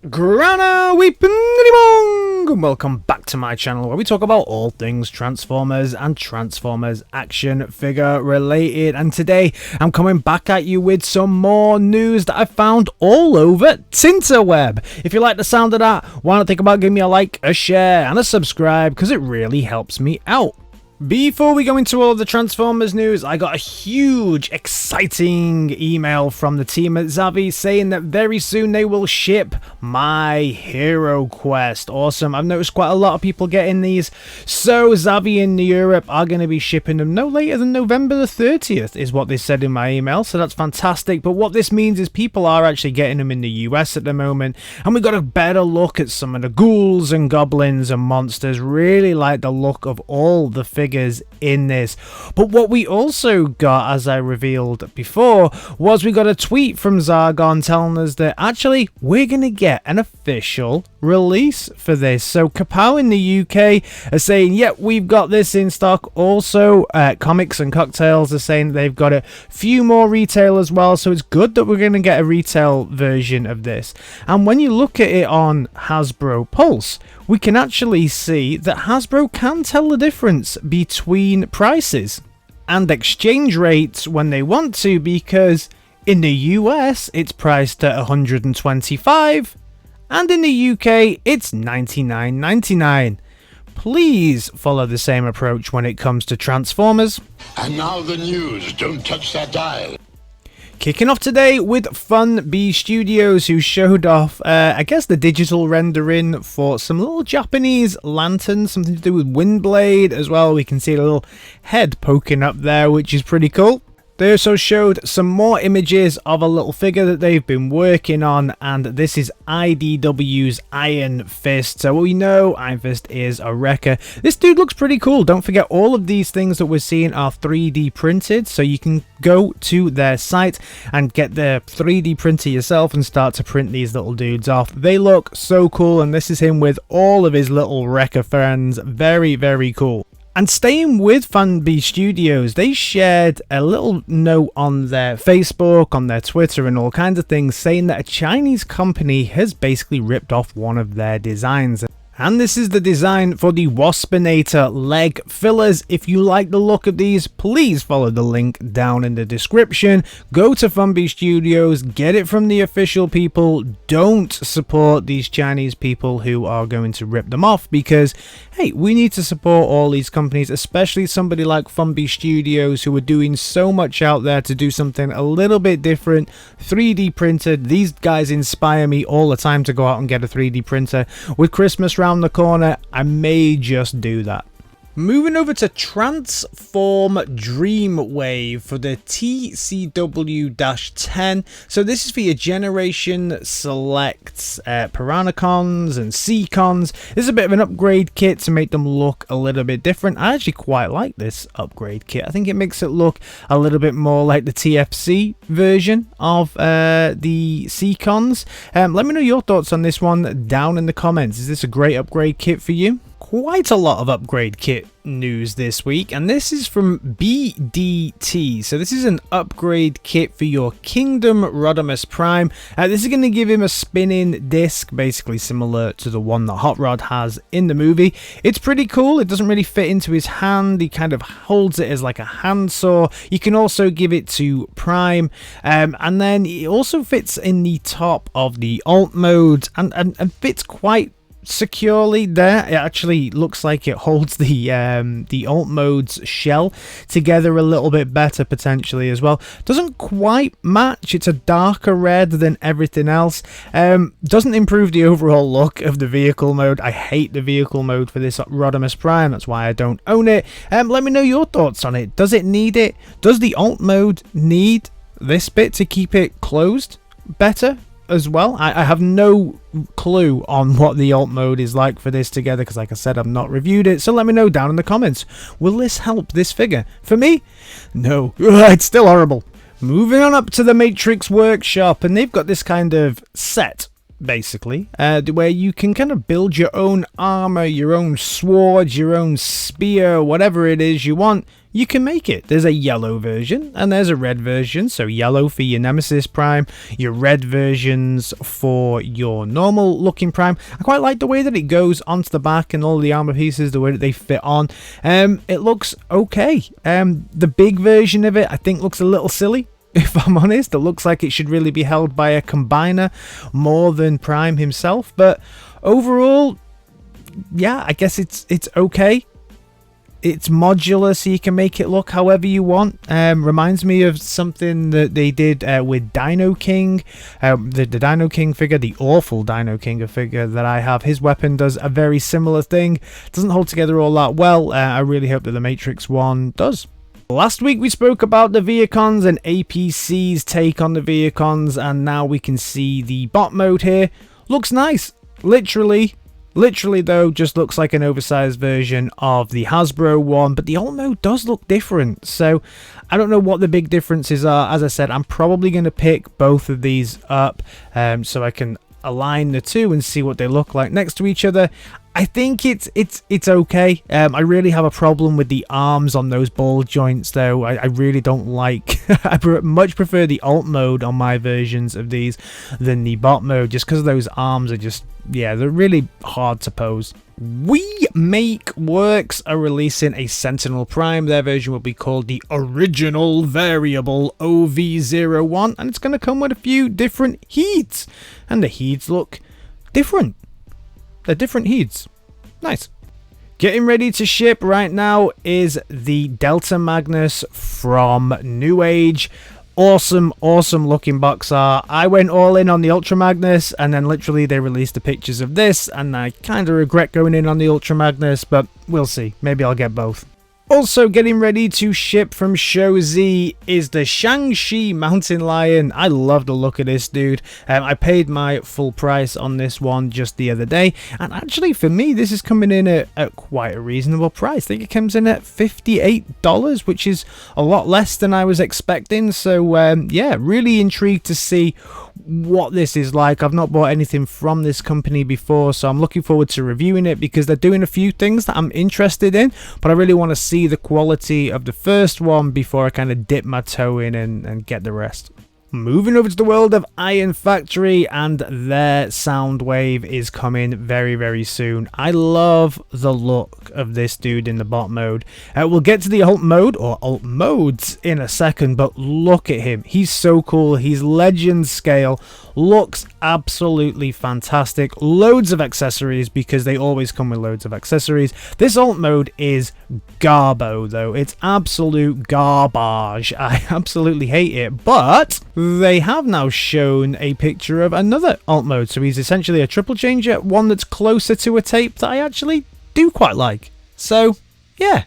Grana Weeping, and welcome back to my channel where we talk about all things Transformers and Transformers action figure related. And today I'm coming back at you with some more news that I found all over Tinterweb. If you like the sound of that, why not think about giving me a like, a share and a subscribe, because it really helps me out. Before we go into all of the Transformers news, I got a huge, exciting email from the team at Zavvi saying that very soon they will ship my Hero Quest. Awesome. I've noticed quite a lot of people getting these. So Zavvi in Europe are going to be shipping them no later than November the 30th is what they said in my email. So that's fantastic. But what this means is people are actually getting them in the US at the moment. And we got a better look at some of the ghouls and goblins and monsters. Really like the look of all the figures in this. But what we also got, as I revealed before, was we got a tweet from Zargon telling us that actually we're going to get an official release for this. So Kapow in the UK are saying, yep, we've got this in stock. Also, Comics and Cocktails are saying they've got a few more retail as well. So it's good that we're going to get a retail version of this. And when you look at it on Hasbro Pulse, we can actually see that Hasbro can tell the difference between prices and exchange rates when they want to, because in the US it's priced at $125 and in the UK it's $99.99. Please follow the same approach when it comes to Transformers. And now the news. Don't touch that dial. Kicking off today with FunB Studios, who showed off, I guess, the digital rendering for some little Japanese lanterns, something to do with Windblade as well. We can see a little head poking up there, which is pretty cool. They also showed some more images of a little figure that they've been working on, and this is IDW's Iron Fist. So we know Iron Fist is a wrecker. This dude looks pretty cool. Don't forget, all of these things that we're seeing are 3D printed, so you can go to their site and get their 3D printer yourself and start to print these little dudes off. They look so cool, and this is him with all of his little wrecker friends. Very, very cool. And staying with FunB Studios, they shared a little note on their Facebook, on their Twitter and all kinds of things, saying that a Chinese company has basically ripped off one of their designs. And this is the design for the Waspinator leg fillers. If you like the look of these, please follow the link down in the description. Go to FunB Studios, get it from the official people. Don't support these Chinese people who are going to rip them off, because, hey, we need to support all these companies, especially somebody like FunB Studios, who are doing so much out there to do something a little bit different. 3D printed. These guys inspire me all the time to go out and get a 3D printer. With Christmas around the corner, I may just do that. Moving over to Transform Dreamwave for the TCW-10. So this is for your Generation Selects Piranacons and Seacons. This is a bit of an upgrade kit to make them look a little bit different. I actually quite like this upgrade kit. I think it makes it look a little bit more like the TFC version of the Seacons. Let me know your thoughts on this one down in the comments. Is this a great upgrade kit for you? Quite a lot of upgrade kit news this week, and this is from BDT. So this is an upgrade kit for your Kingdom Rodimus Prime. This is going to give him a spinning disc, basically similar to the one that Hot Rod has in the movie. It's pretty cool. It doesn't really fit into his hand. He kind of holds it as like a handsaw. You can also give it to Prime, and then it also fits in the top of the alt mode and fits quite securely there. It actually looks like it holds the alt mode's shell together a little bit better potentially as well. Doesn't quite match. It's a darker red than everything else. Doesn't improve the overall look of the vehicle mode. I hate the vehicle mode for this Rodimus Prime. That's why I don't own it. Let me know your thoughts on it. Does it need it? Does the alt mode need this bit to keep it closed better as well? I have no clue on what the alt mode is like for this together, because like I said, I've not reviewed it. So let me know down in the comments. Will this help this figure? For me, no. It's still horrible. Moving on up to the Matrix Workshop, and they've got this kind of set basically, where you can kind of build your own armor, your own sword, your own spear, whatever it is you want. You can make it. There's a yellow version and there's a red version. So yellow for your Nemesis Prime, your red versions for your normal looking Prime. I quite like the way that it goes onto the back and all the armor pieces, the way that they fit on. It looks okay. The big version of it I think looks a little silly. If I'm honest, it looks like it should really be held by a combiner more than Prime himself. But overall, yeah, I guess it's okay. It's modular, so you can make it look however you want. Reminds me of something that they did with Dino King. The Dino King figure, the awful Dino King figure that I have. His weapon does a very similar thing. Doesn't hold together all that well. I really hope that the Matrix one does. Last week we spoke about the Viacons and APC's take on the Viacons, and now we can see the bot mode here. Looks nice. Literally though, just looks like an oversized version of the Hasbro one, but the alt mode does look different. So I don't know what the big differences are. As I said, I'm probably going to pick both of these up so I can align the two and see what they look like next to each other. I think it's okay. I really have a problem with the arms on those ball joints though. I really don't like I much prefer the alt mode on my versions of these than the bot mode, just because those arms are just, yeah, they're really hard to pose. We Make Works are releasing a Sentinel Prime. Their version will be called the Original Variable OV01, and it's going to come with a few different heats, and the heats look different. They're different heats. Nice. Getting ready to ship right now is the Delta Magnus from New Age. Awesome looking box art. I went all in on the Ultra Magnus, and then literally they released the pictures of this, and I kind of regret going in on the Ultra Magnus, but we'll see. Maybe I'll get both. Also getting ready to ship from Show Z is the Shang-Chi Mountain Lion. I love the look of this dude. I paid my full price on this one just the other day, and actually for me this is coming in at quite a reasonable price. I think it comes in at $58, which is a lot less than I was expecting. So yeah, really intrigued to see what this is like. I've not bought anything from this company before, so I'm looking forward to reviewing it because they're doing a few things that I'm interested in, but I really want to see the quality of the first one before I kind of dip my toe in and get the rest. Moving over to the world of Iron Factory, and their Soundwave is coming very soon. I love the look of this dude in the bot mode. We'll get to the alt mode, or alt modes, in a second, but look at him. He's so cool. He's legend scale. Looks absolutely fantastic. Loads of accessories, because they always come with loads of accessories. This alt mode is garbo, though. It's absolute garbage. I absolutely hate it, but they have now shown a picture of another alt mode, so he's essentially a triple changer, one that's closer to a tape that I actually do quite like. So yeah,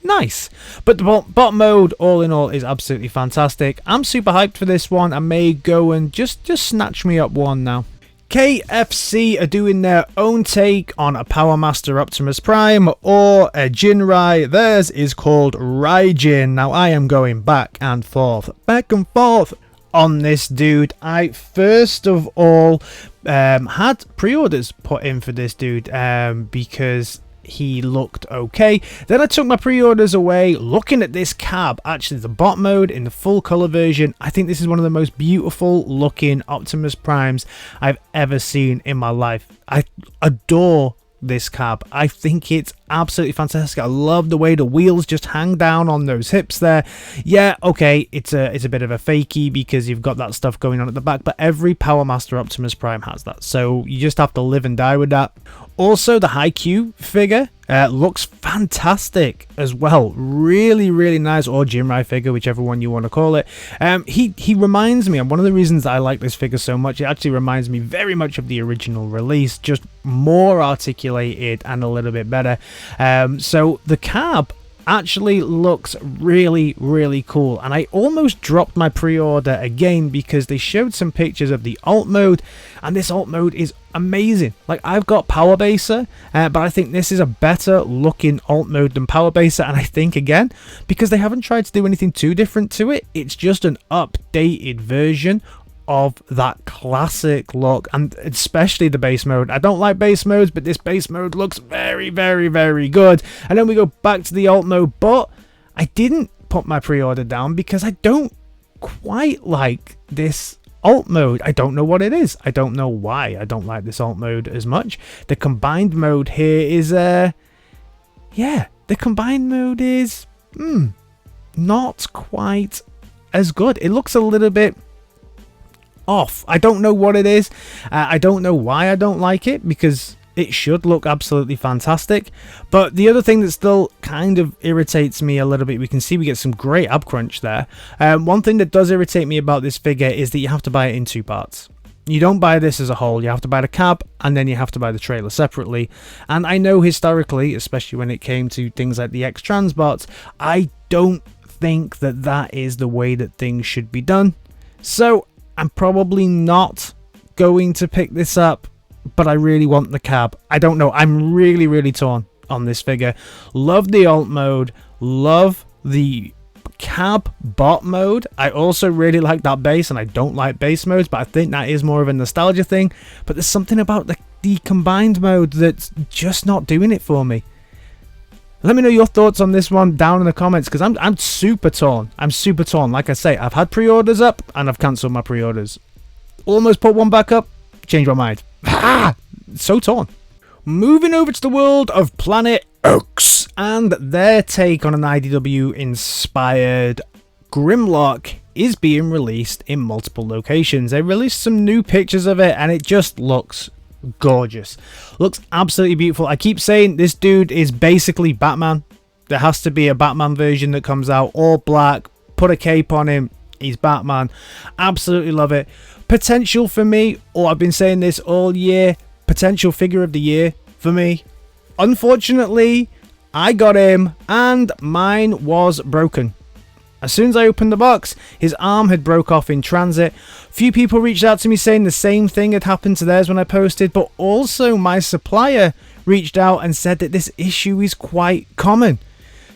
nice. But the bot mode, all in all, is absolutely fantastic. I'm super hyped for this one. I may go and just snatch me up one now. KFC are doing their own take on a Powermaster Optimus Prime or a Jinrai. Theirs is called Raijin. Now I am going back and forth on this dude. I first of all had pre-orders put in for this dude because he looked okay. Then I took my pre-orders away looking at this cab. Actually, the bot mode in the full color version, I think this is one of the most beautiful looking Optimus Primes I've ever seen in my life. I adore this cab. I think it's absolutely fantastic. I love the way the wheels just hang down on those hips there. Yeah, okay, it's a bit of a fakey because you've got that stuff going on at the back, but every Powermaster Optimus Prime has that, so you just have to live and die with that. Also, the Haikyuu figure looks fantastic as well. Really nice, or Jinrai figure, whichever one you want to call it. He reminds me, and one of the reasons that I like this figure so much, it actually reminds me very much of the original release, just more articulated and a little bit better. So the cab actually looks really cool, and I almost dropped my pre-order again because they showed some pictures of the alt mode, and this alt mode is amazing. Like, I've got Powerbaser, but I think this is a better looking alt mode than Powerbaser, and I think again because they haven't tried to do anything too different to it, it's just an updated version of that classic look, and especially the base mode. I don't like base modes, but this base mode looks very, very, very good. And then we go back to the alt mode, but I didn't put my pre-order down because I don't quite like this alt mode. I don't know what it is. I don't know why I don't like this alt mode as much. The combined mode here is the combined mode is not quite as good. It looks a little bit off. I don't know what it is. I don't know why I don't like it, because it should look absolutely fantastic. But the other thing that still kind of irritates me a little bit, we can see we get some great ab crunch there. One thing that does irritate me about this figure is that you have to buy it in 2 parts. You don't buy this as a whole. You have to buy the cab and then you have to buy the trailer separately. And I know historically, especially when it came to things like the X-Transbots, I don't think that that is the way that things should be done. So I'm probably not going to pick this up, but I really want the cab. I don't know. I'm really, really torn on this figure. Love the alt mode. Love the cab bot mode. I also really like that base, and I don't like base modes, but I think that is more of a nostalgia thing. But there's something about the combined mode that's just not doing it for me. Let me know your thoughts on this one down in the comments, because I'm super torn. I'm super torn. Like I say, I've had pre-orders up and I've cancelled my pre-orders. Almost put one back up, changed my mind. So torn. Moving over to the world of Planet X and their take on an IDW inspired Grimlock is being released in multiple locations. They released some new pictures of it and it just looks gorgeous. Looks absolutely beautiful. I keep saying this dude is basically Batman. There has to be a Batman version that comes out all black, put a cape on him, he's Batman. Absolutely love it. Potential for me, or I've been saying this all year, potential figure of the year for me. Unfortunately, I got him and mine was broken. As soon as I opened the box, his arm had broke off in transit. Few people reached out to me saying the same thing had happened to theirs when I posted, but also my supplier reached out and said that this issue is quite common.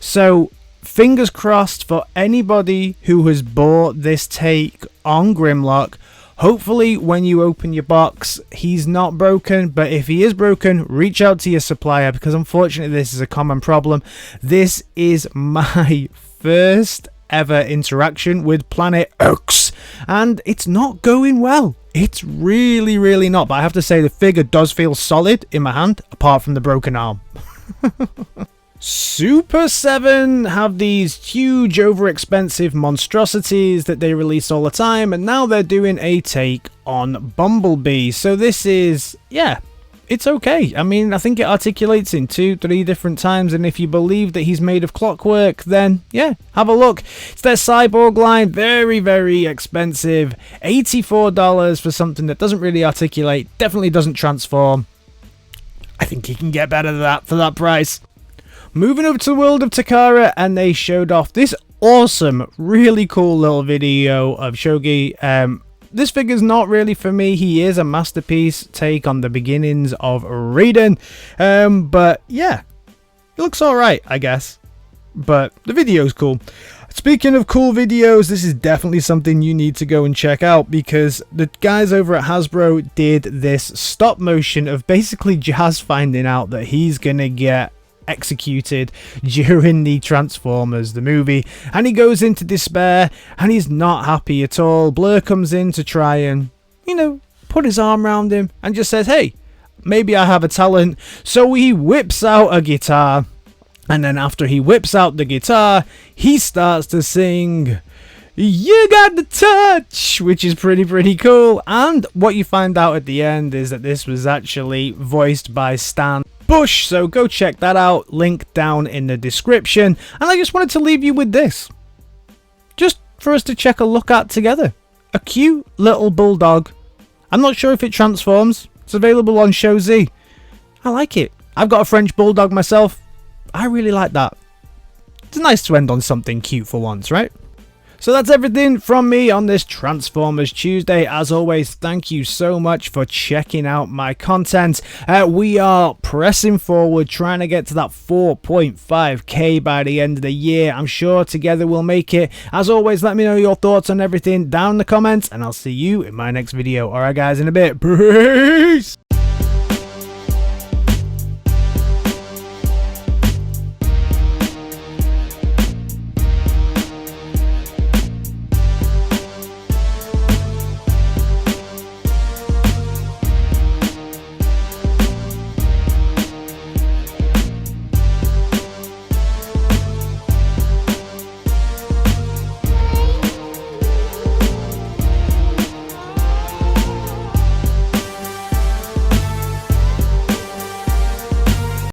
So fingers crossed for anybody who has bought this take on Grimlock. Hopefully when you open your box, he's not broken, but if he is broken, reach out to your supplier, because unfortunately this is a common problem. This is my first ever interaction with Planet X, and it's not going well. It's really, really not, but I have to say the figure does feel solid in my hand, apart from the broken arm. Super 7 have these huge overexpensive monstrosities that they release all the time, and now they're doing a take on Bumblebee. So this is, yeah, it's okay. I mean, I think it articulates in 2-3 different times, and if you believe that he's made of clockwork, then yeah, have a look. It's their cyborg line, very, very expensive. $84 for something that doesn't really articulate, definitely doesn't transform. I think you can get better than that for that price. Moving over to the world of Takara, and they showed off this awesome, really cool little video of Shogi. This figure's not really for me. He is a masterpiece take on the beginnings of Raiden. But yeah, it looks alright, I guess. But the video's cool. Speaking of cool videos, this is definitely something you need to go and check out, because the guys over at Hasbro did this stop motion of basically Jazz finding out that he's gonna get executed during the Transformers the movie, and he goes into despair and he's not happy at all. Blur comes in to try and, you know, put his arm around him and just says, hey, maybe I have a talent. So he whips out a guitar, and then after he whips out the guitar, he starts to sing "You Got the Touch," which is pretty cool. And what you find out at the end is that this was actually voiced by Stan Bush, so go check that out, link down in the description. And I just wanted to leave you with this, just for us to check a look at together. A cute little bulldog. I'm not sure if it transforms. It's available on Show Z. I like it. I've got a French bulldog myself. I really like that. It's nice to end on something cute for once, right? So that's everything from me on this Transformers Tuesday. As always, thank you so much for checking out my content. We are pressing forward, trying to get to that 4.5k by the end of the year. I'm sure together we'll make it. As always, let me know your thoughts on everything down in the comments, and I'll see you in my next video. Alright guys, in a bit. Peace!